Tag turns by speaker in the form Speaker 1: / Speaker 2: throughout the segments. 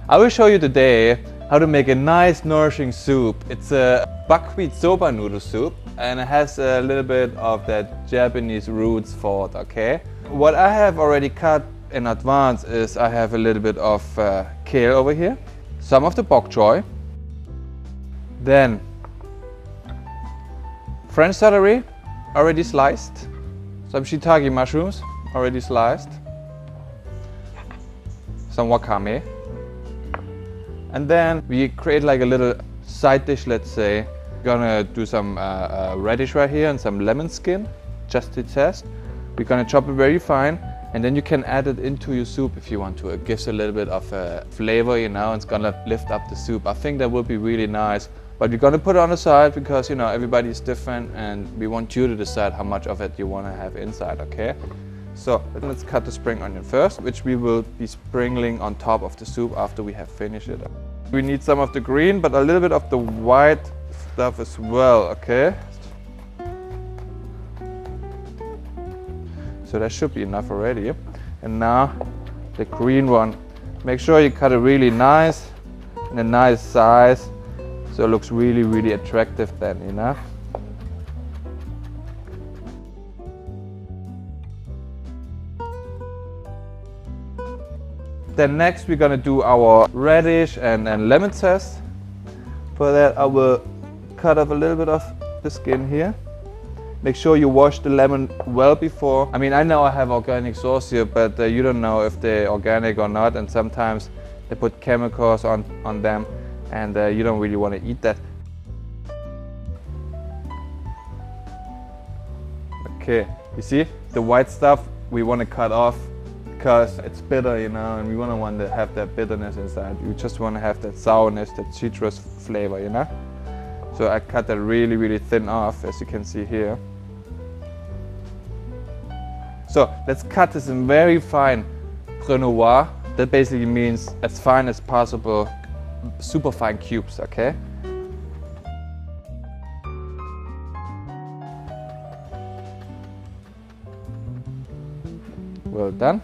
Speaker 1: I will show you today how to make a nice nourishing soup. It's a buckwheat soba noodle soup and it has a little bit of that Japanese roots for it, okay? What I have already cut in advance is I have a little bit of kale over here, some of the bok choy, then French celery already sliced, some shiitake mushrooms already sliced, some wakame, and then we create like a little side dish, let's say. We're gonna do some radish right here and some lemon skin, just to test. We're gonna chop it very fine, and then you can add it into your soup if you want to. It gives a little bit of a flavor, you know, and it's gonna lift up the soup. I think that will be really nice. But we're gonna put it on the side because, you know, everybody's different and we want you to decide how much of it you wanna have inside, okay? So let's cut the spring onion first, which we will be sprinkling on top of the soup after we have finished it. We need some of the green, but a little bit of the white stuff as well, okay? So that should be enough already. And now the green one. Make sure you cut it really nice, in a nice size, so it looks really, really attractive then, you know? Then next we're gonna do our radish and lemon zest. For that I will cut off a little bit of the skin here. Make sure you wash the lemon well before. I mean, I know I have organic sauce here, but you don't know if they're organic or not, and sometimes they put chemicals on them, and you don't really want to eat that. Okay, you see, the white stuff we want to cut off because it's bitter, you know, and we don't want to have that bitterness inside. You just want to have that sourness, that citrus flavor, you know. So I cut that really, really thin off, as you can see here. So let's cut this in very fine Renoir. That basically means as fine as possible, super fine cubes, okay? Well done.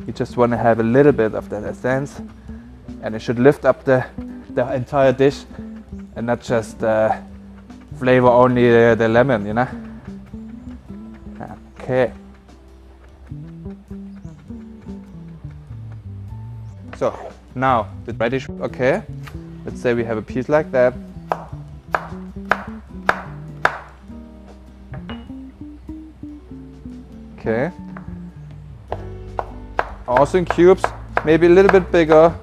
Speaker 1: You just want to have a little bit of that essence, and it should lift up the entire dish and not just flavor only the lemon, you know? Okay. So now the radish, okay? Let's say we have a piece like that. Okay. Also in cubes, maybe a little bit bigger.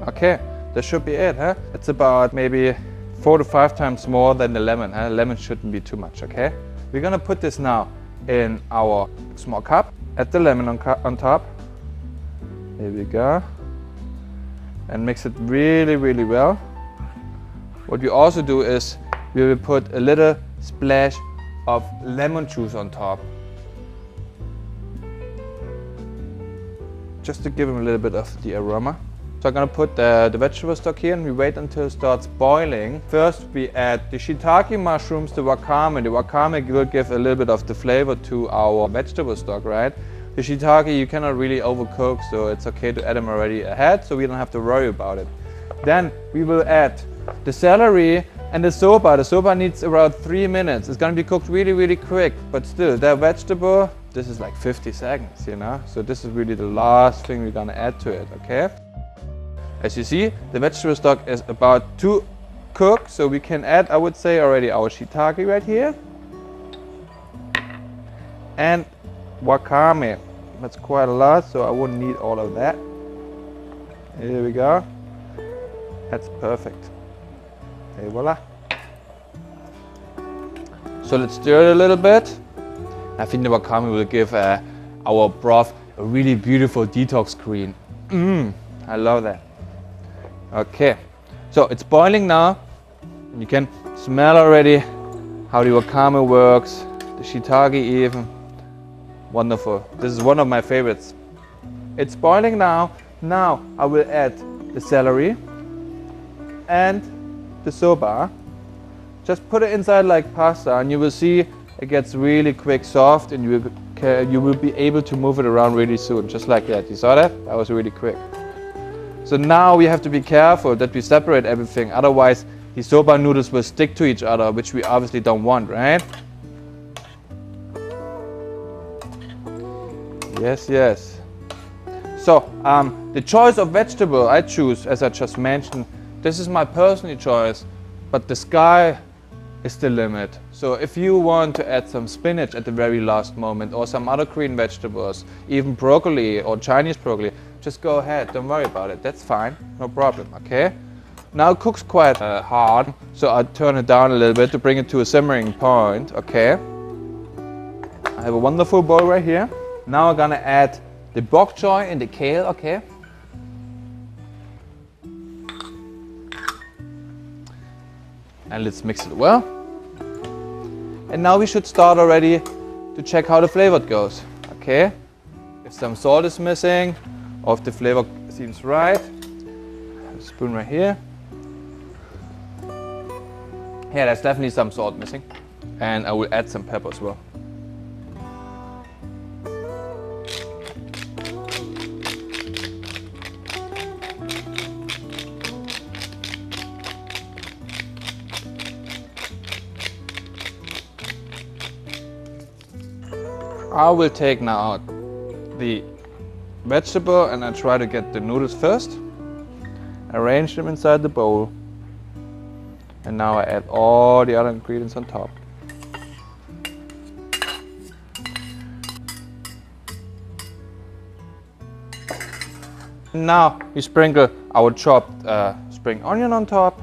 Speaker 1: Okay, that should be it, huh? It's about maybe 4 to 5 times more than the lemon, huh? Lemon shouldn't be too much, okay? We're gonna put this now in our small cup, add the lemon on top. Here we go. And mix it really, really well. What we also do is we will put a little splash of lemon juice on top, just to give them a little bit of the aroma. So I'm gonna put the vegetable stock here and we wait until it starts boiling. First we add the shiitake mushrooms, the wakame. The wakame will give a little bit of the flavor to our vegetable stock, right? The shiitake you cannot really overcook, so it's okay to add them already ahead, so we don't have to worry about it. Then we will add the celery and the soba. The soba needs around 3 minutes. It's gonna be cooked really, really quick, but still, the vegetable, this is like 50 seconds, you know? So this is really the last thing we're gonna add to it, okay? As you see, the vegetable stock is about to cook, so we can add, I would say, already our shiitake right here. And wakame. That's quite a lot, so I wouldn't need all of that. Here we go. That's perfect. Et voila. So let's stir it a little bit. I think the wakame will give our broth a really beautiful detox green. I love that. Okay, so it's boiling now. You can smell already how the wakame works, the shiitake even. Wonderful. This is one of my favorites. It's boiling now. Now I will add the celery and the soba. Just put it inside like pasta and you will see it gets really quick soft, and you will be able to move it around really soon, just like that. You saw that? That was really quick. So now we have to be careful that we separate everything, otherwise the soba noodles will stick to each other, which we obviously don't want, right? Yes, yes. So the choice of vegetable I choose, as I just mentioned, this is my personal choice, but the sky is the limit. So if you want to add some spinach at the very last moment, or some other green vegetables, even broccoli or Chinese broccoli, just go ahead, don't worry about it, that's fine, no problem, okay? Now it cooks quite hard, so I'll turn it down a little bit to bring it to a simmering point, okay? I have a wonderful bowl right here. Now I'm gonna add the bok choy and the kale, okay? And let's mix it well. And now we should start already to check how the flavor goes, okay? If some salt is missing, or if the flavor seems right. A spoon right here. Yeah, there's definitely some salt missing. And I will add some pepper as well. I will take now the vegetable and I try to get the noodles first. Arrange them inside the bowl. And now I add all the other ingredients on top. Now we sprinkle our chopped spring onion on top.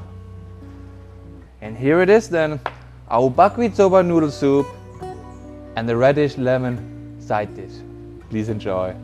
Speaker 1: And here it is then, our buckwheat soba noodle soup and the radish lemon side dish. Please enjoy.